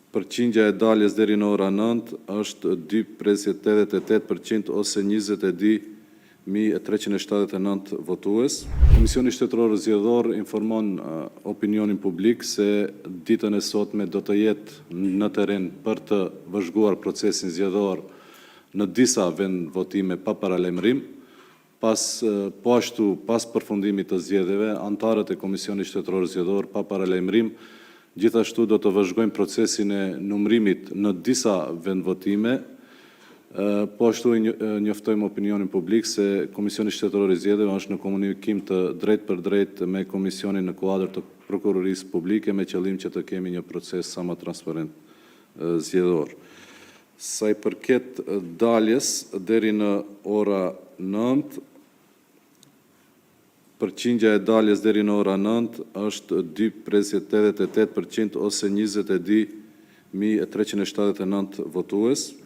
Përqindja e daljes deri në ora 9 është 2,88% ose 22.379 votues. Komisioni Shtetëror Zgjedhor informon opinionin publik se ditën e sotme do të jetë në terren për të vëzhguar procesin zgjedhor në disa vend votime pa paralajmërim. Pas përfundimit të zgjedhjeve, antarët e Komisionit Shtetëror Zgjedhor pa paralajmërim gjithashtu do të vëzhgojmë procesin e numërimit në disa vendvotime, po ashtu njoftojmë opinionin publik se Komisioni Shtetëror i Zgjedhjeve është në komunikim të drejt për drejt me Komisionin në kuadër të Prokurorisë Publike me qëllim që të kemi një proces sa më transparent zgjedhor. Sa i përket daljes deri në ora 9, përqindja e daljes deri në ora 9 është 2,88% ose 22.379 votues.